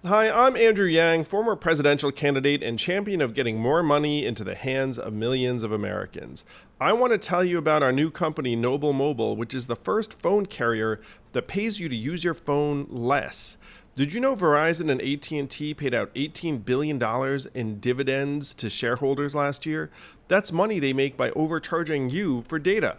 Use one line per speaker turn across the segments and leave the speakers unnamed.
Hi, I'm Andrew Yang, former presidential candidate and champion of getting more money into the hands of millions of Americans. I want to tell you about our new company, Noble Mobile, which is the first phone carrier that pays you to use your phone less. Did you know Verizon and AT&T paid out $18 billion in dividends to shareholders last year? That's money they make by overcharging you for data.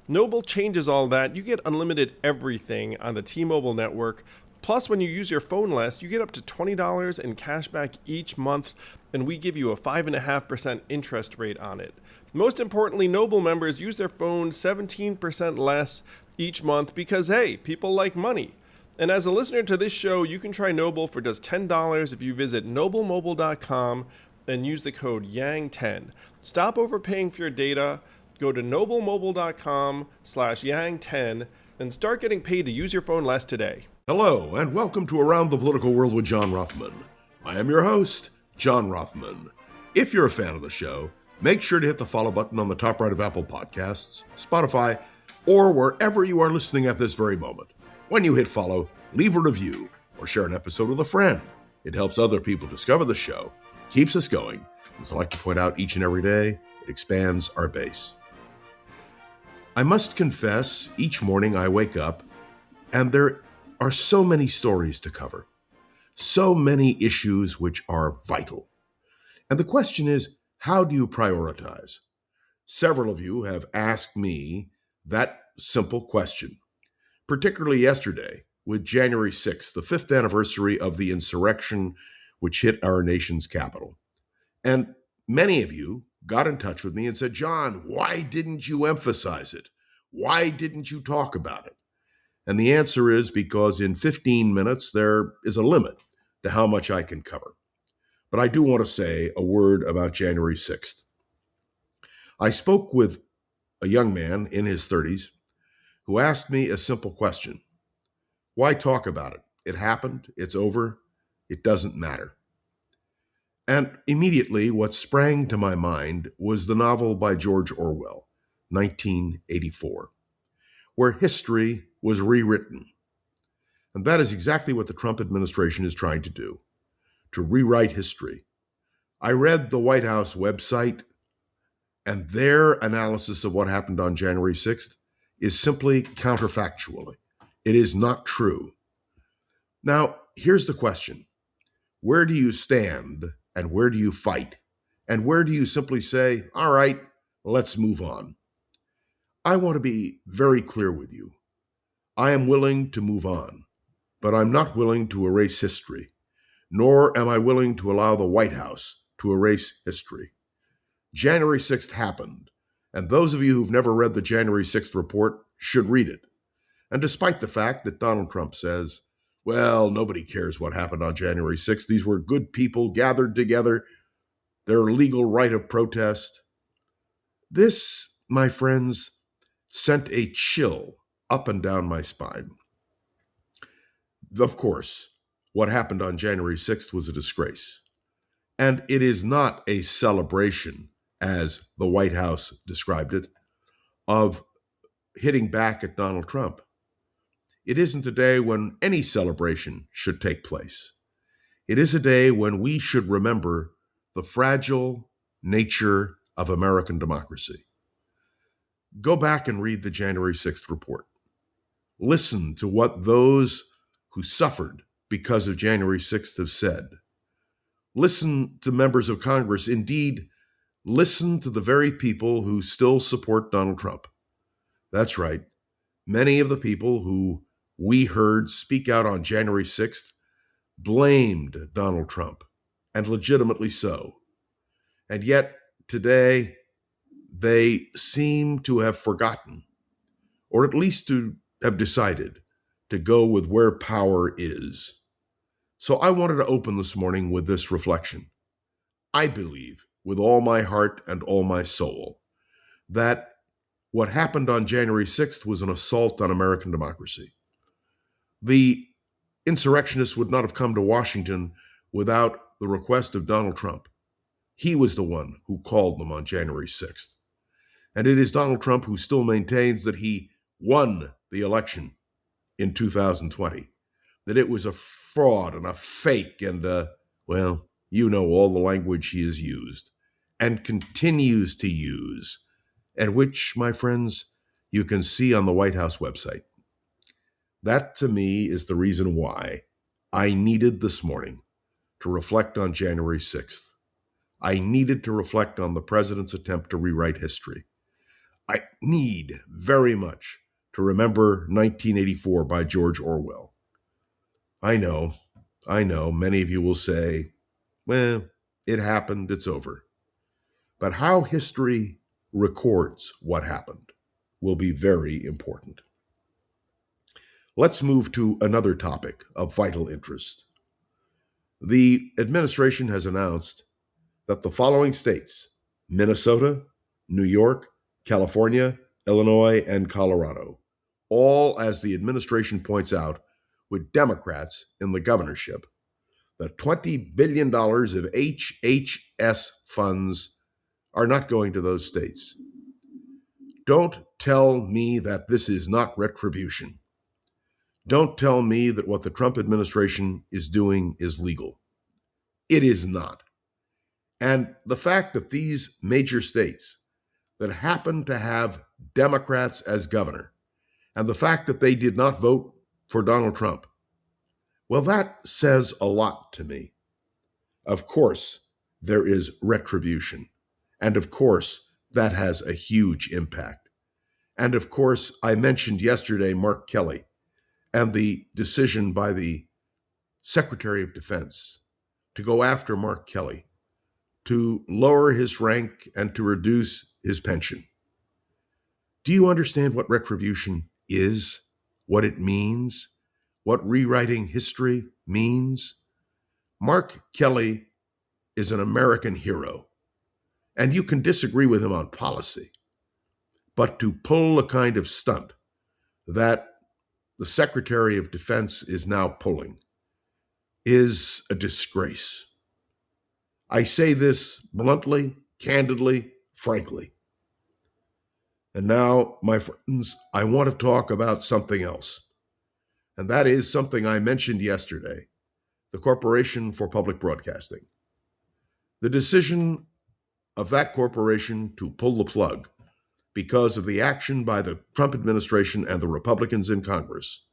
Noble changes all that. You get unlimited everything on the T-Mobile network. Plus, when you use your phone less, you get up to $20 in cash back each month, and we give you a 5.5% interest rate on it. Most importantly, Noble members use their phones 17% less each month because, hey, people like money. And as a listener to this show, you can try Noble for just $10 if you visit noblemobile.com and use the code YANG10. Stop overpaying for your data. Go to noblemobile.com/yang10 and start getting paid to use your phone less today.
Hello, and welcome to Around the Political World with John Rothman. I am your host, John Rothman. If you're a fan of the show, make sure to hit the follow button on the top right of Apple Podcasts, Spotify, or wherever you are listening at this very moment. When you hit follow, leave a review or share an episode with a friend. It helps other people discover the show, keeps us going. As I like to point out each and every day, it expands our base. I must confess, each morning I wake up and there are so many stories to cover, so many issues which are vital. And the question is, how do you prioritize? Several of you have asked me that simple question, particularly yesterday with January 6th, the 5th anniversary of the insurrection which hit our nation's capital. And many of you got in touch with me and said, John, why didn't you emphasize it? Why didn't you talk about it? And the answer is because in 15 minutes, there is a limit to how much I can cover. But I do want to say a word about January 6th. I spoke with a young man in his 30s who asked me a simple question. Why talk about it? It happened. It's over. It doesn't matter. And immediately what sprang to my mind was the novel by George Orwell, 1984, where history was rewritten. And that is exactly what the Trump administration is trying to do, to rewrite history. I read the White House website, and their analysis of what happened on January 6th is simply counterfactual. It is not true. Now, here's the question. Where do you stand, and where do you fight? And where do you simply say, all right, let's move on? I want to be very clear with you. I am willing to move on, but I'm not willing to erase history, nor am I willing to allow the White House to erase history. January 6th happened, and those of you who've never read the January 6th report should read it. And despite the fact that Donald Trump says, well, nobody cares what happened on January 6th. These were good people gathered together, their legal right of protest. This, my friends, sent a chill up and down my spine. Of course, what happened on January 6th was a disgrace. And it is not a celebration, as the White House described it, of hitting back at Donald Trump. It isn't a day when any celebration should take place. It is a day when we should remember the fragile nature of American democracy. Go back and read the January 6th report. Listen to what those who suffered because of January 6th have said. Listen to members of Congress. Indeed, listen to the very people who still support Donald Trump. That's right. Many of the people who we heard speak out on January 6th blamed Donald Trump, and legitimately so. And yet, today, they seem to have forgotten, or at least to have decided to go with where power is. So I wanted to open this morning with this reflection. I believe with all my heart and all my soul that what happened on January 6th was an assault on American democracy. The insurrectionists would not have come to Washington without the request of Donald Trump. He was the one who called them on January 6th. And it is Donald Trump who still maintains that he won the election in 2020. that it was a fraud and a fake and, well, you know all the language he has used and continues to use, and which, my friends, you can see on the White House website. That, to me, is the reason why I needed this morning to reflect on January 6th. I needed to reflect on the president's attempt to rewrite history. I need very much to remember 1984 by George Orwell. I know, many of you will say, well, it happened, it's over. But how history records what happened will be very important. Let's move to another topic of vital interest. The administration has announced that the following states, Minnesota, New York, California, Illinois, and Colorado, all, as the administration points out, with Democrats in the governorship, the $20 billion of HHS funds are not going to those states. Don't tell me that this is not retribution. Don't tell me that what the Trump administration is doing is legal. It is not. And the fact that these major states that happen to have Democrats as governor, and the fact that they did not vote for Donald Trump, well, that says a lot to me. Of course, there is retribution. And of course, that has a huge impact. And of course, I mentioned yesterday Mark Kelly and the decision by the Secretary of Defense to go after Mark Kelly, to lower his rank and to reduce his pension. Do you understand what retribution is, what it means, what rewriting history means? Mark Kelly is an American hero, and you can disagree with him on policy, but to pull the kind of stunt that the Secretary of Defense is now pulling is a disgrace. I say this bluntly, candidly, frankly. And now, my friends, I want to talk about something else. And that is something I mentioned yesterday, the Corporation for Public Broadcasting. The decision of that corporation to pull the plug because of the action by the Trump administration and the Republicans in Congress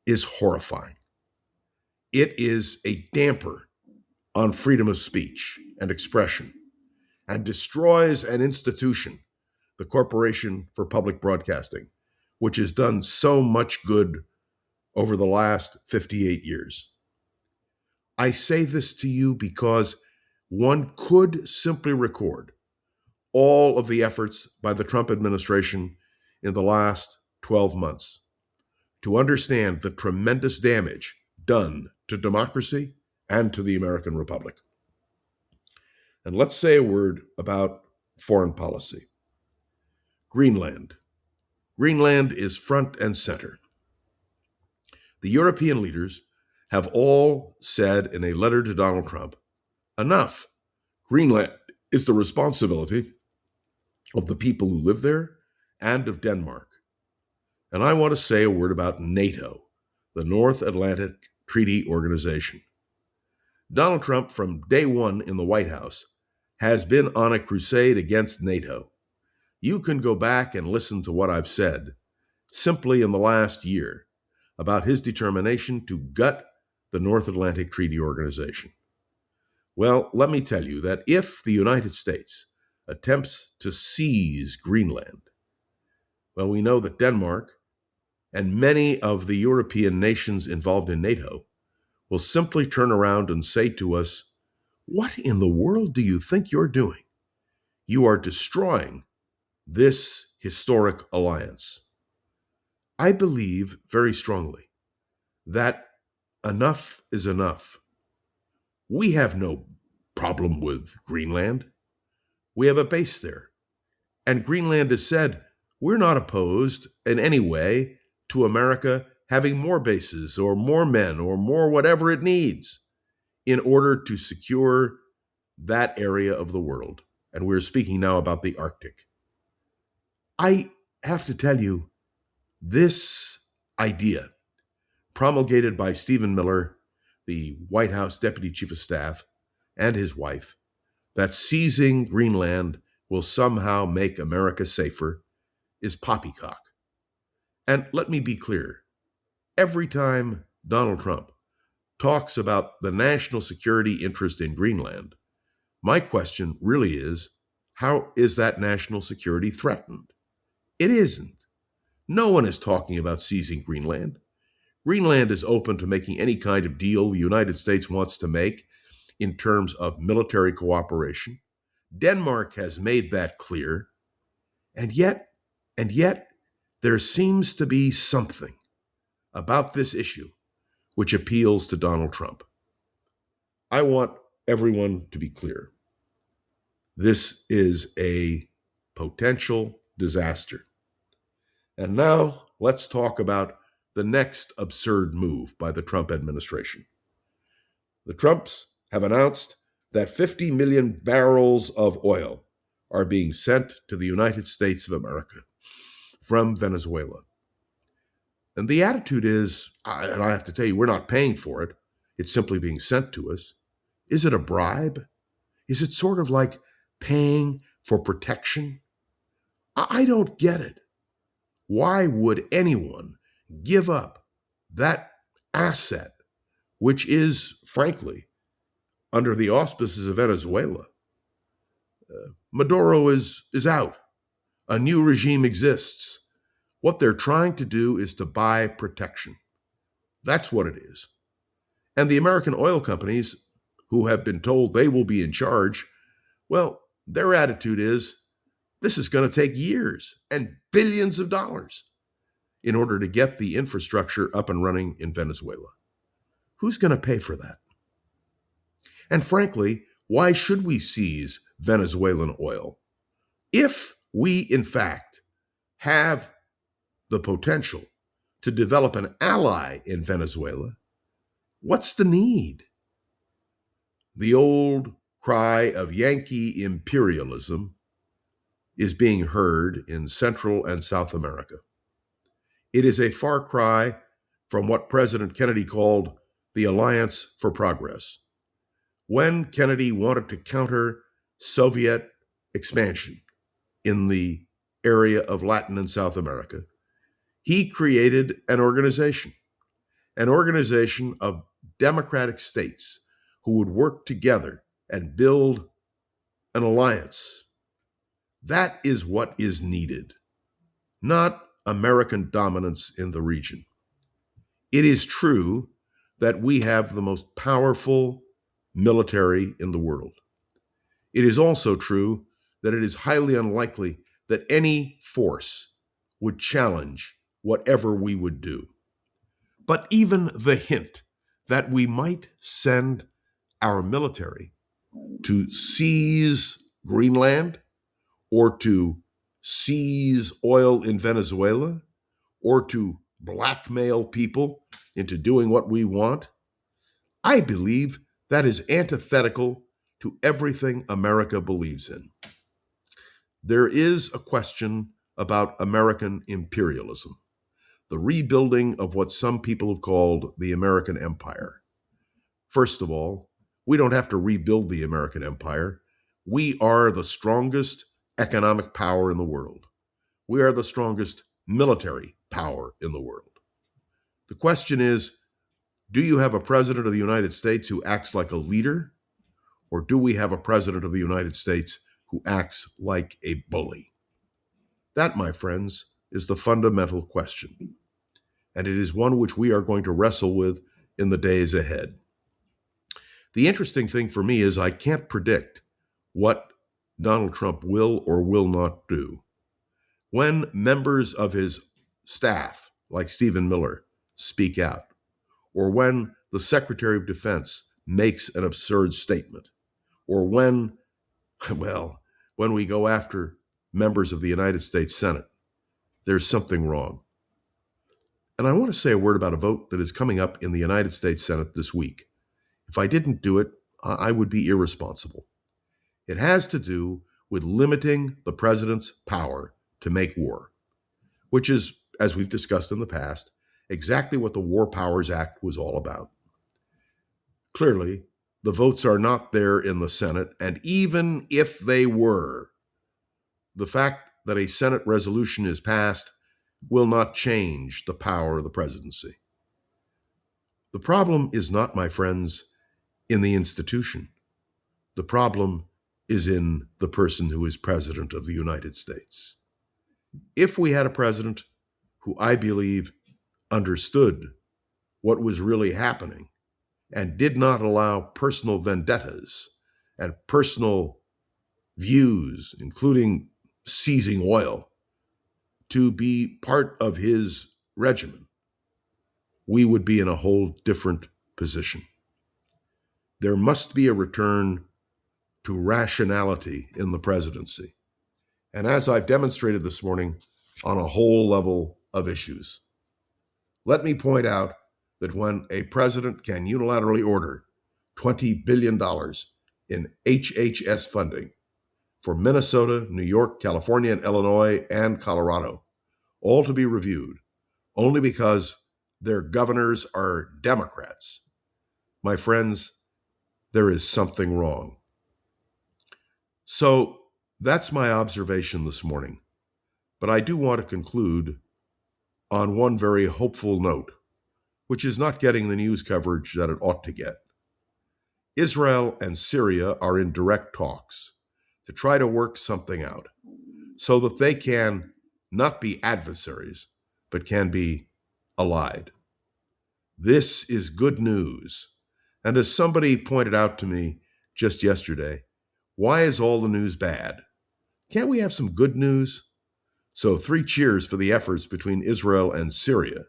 is horrifying. It is a damper on freedom of speech and expression and destroys an institution, the Corporation for Public Broadcasting, which has done so much good over the last 58 years. I say this to you because one could simply record all of the efforts by the Trump administration in the last 12 months to understand the tremendous damage done to democracy and to the American Republic. And let's say a word about foreign policy. Greenland. Greenland is front and center. The European leaders have all said in a letter to Donald Trump, enough. Greenland is the responsibility of the people who live there and of Denmark. And I want to say a word about NATO, the North Atlantic Treaty Organization. Donald Trump, from day one in the White House, has been on a crusade against NATO. You can go back and listen to what I've said simply in the last year about his determination to gut the North Atlantic Treaty Organization. Well, let me tell you that if the United States attempts to seize Greenland, well, we know that Denmark and many of the European nations involved in NATO will simply turn around and say to us, what in the world do you think you're doing? You are destroying this historic alliance. I believe very strongly that enough is enough. We have no problem with Greenland. We have a base there. And Greenland has said, we're not opposed in any way to America having more bases or more men or more whatever it needs in order to secure that area of the world. And we're speaking now about the Arctic. I have to tell you, this idea promulgated by Stephen Miller, the White House Deputy Chief of Staff, and his wife, that seizing Greenland will somehow make America safer, is poppycock. And let me be clear, every time Donald Trump talks about the national security interest in Greenland, my question really is, how is that national security threatened? It isn't. No one is talking about seizing Greenland. Greenland is open to making any kind of deal the United States wants to make in terms of military cooperation. Denmark has made that clear. And yet, there seems to be something about this issue which appeals to Donald Trump. I want everyone to be clear. This is a potential disaster. And now let's talk about the next absurd move by the Trump administration. The Trumps have announced that 50 million barrels of oil are being sent to the United States of America from Venezuela. And the attitude is, and I have to tell you, we're not paying for it. It's simply being sent to us. Is it a bribe? Is it sort of like paying for protection? I don't get it. Why would anyone give up that asset, which is, frankly, under the auspices of Venezuela? Maduro is out. A new regime exists. What they're trying to do is to buy protection. That's what it is. And the American oil companies, who have been told they will be in charge, well, their attitude is, this is going to take years and billions of dollars in order to get the infrastructure up and running in Venezuela. Who's going to pay for that? And frankly, why should we seize Venezuelan oil? If we, in fact, have the potential to develop an ally in Venezuela, what's the need? The old cry of Yankee imperialism is being heard in Central and South America. It is a far cry from what President Kennedy called the Alliance for Progress. When Kennedy wanted to counter Soviet expansion in the area of Latin and South America, he created an organization of democratic states who would work together and build an alliance. That is what is needed, not American dominance in the region. It is true that we have the most powerful military in the world. It is also true that it is highly unlikely that any force would challenge whatever we would do. But even the hint that we might send our military to seize Greenland, or to seize oil in Venezuela, or to blackmail people into doing what we want, I believe that is antithetical to everything America believes in. There is a question about American imperialism, the rebuilding of what some people have called the American empire. First of all, we don't have to rebuild the American empire. We are the strongest economic power in the world. We are the strongest military power in the world. The question is, do you have a president of the United States who acts like a leader, or do we have a president of the United States who acts like a bully? That, my friends, is the fundamental question, and it is one which we are going to wrestle with in the days ahead. The interesting thing for me is I can't predict what Donald Trump will or will not do. When members of his staff, like Stephen Miller, speak out, or when the Secretary of Defense makes an absurd statement, or when we go after members of the United States Senate, there's something wrong. And I want to say a word about a vote that is coming up in the United States Senate this week. If I didn't do it, I would be irresponsible. It has to do with limiting the president's power to make war, which is, as we've discussed in the past, exactly what the War Powers Act was all about. Clearly, the votes are not there in the Senate, and even if they were, the fact that a Senate resolution is passed will not change the power of the presidency. The problem is not, my friends, in the institution. The problem is in the person who is president of the United States. If we had a president who I believe understood what was really happening and did not allow personal vendettas and personal views, including seizing oil, to be part of his regimen, we would be in a whole different position. There must be a return to rationality in the presidency. And as I've demonstrated this morning, on a whole level of issues. Let me point out that when a president can unilaterally order $20 billion in HHS funding for Minnesota, New York, California, and Illinois, and Colorado, all to be reviewed only because their governors are Democrats, my friends, there is something wrong. So that's my observation this morning. But I do want to conclude on one very hopeful note, which is not getting the news coverage that it ought to get. Israel and Syria are in direct talks to try to work something out so that they can not be adversaries, but can be allied. This is good news. And as somebody pointed out to me just yesterday, why is all the news bad? Can't we have some good news? So 3 cheers for the efforts between Israel and Syria.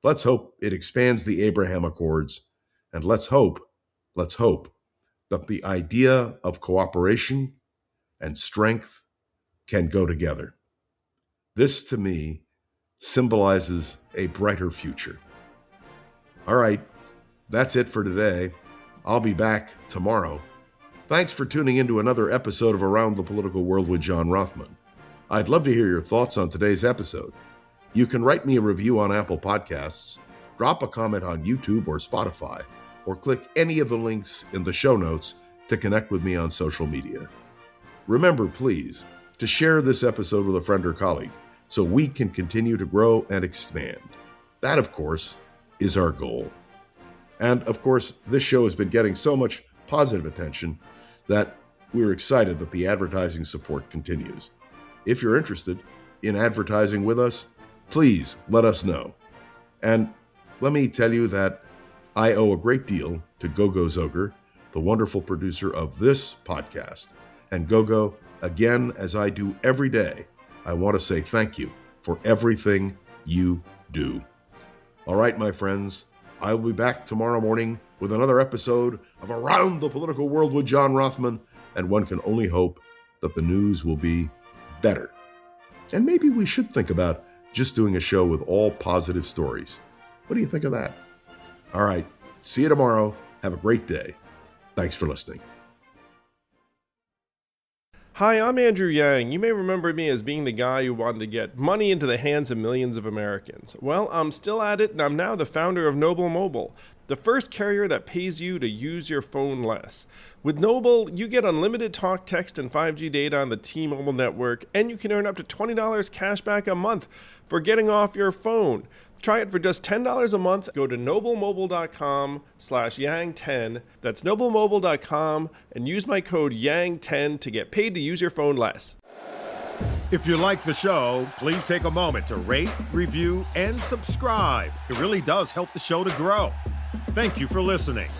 Let's hope it expands the Abraham Accords, and let's hope that the idea of cooperation and strength can go together. This, to me, symbolizes a brighter future. All right, that's it for today. I'll be back tomorrow. Thanks for tuning into another episode of Around the Political World with John Rothman. I'd love to hear your thoughts on today's episode. You can write me a review on Apple Podcasts, drop a comment on YouTube or Spotify, or click any of the links in the show notes to connect with me on social media. Remember, please, to share this episode with a friend or colleague so we can continue to grow and expand. That, of course, is our goal. And, of course, this show has been getting so much positive attention that we're excited that the advertising support continues. If you're interested in advertising with us, please let us know. And let me tell you that I owe a great deal to Gogo Zoger, the wonderful producer of this podcast. And Gogo, again, as I do every day, I want to say thank you for everything you do. All right, my friends, I will be back tomorrow morning with another episode of Around the Political World with John Rothman, and one can only hope that the news will be better. And maybe we should think about just doing a show with all positive stories. What do you think of that? All right, see you tomorrow. Have a great day. Thanks for listening.
Hi, I'm Andrew Yang. You may remember me as being the guy who wanted to get money into the hands of millions of Americans. Well, I'm still at it, and I'm now the founder of Noble Mobile, the first carrier that pays you to use your phone less. With Noble, you get unlimited talk, text, and 5G data on the T-Mobile network, and you can earn up to $20 cash back a month for getting off your phone. Try it for just $10 a month. Go to noblemobile.com/yang10. That's noblemobile.com and use my code YANG10 to get paid to use your phone less.
If you like the show, please take a moment to rate, review, and subscribe. It really does help the show to grow. Thank you for listening.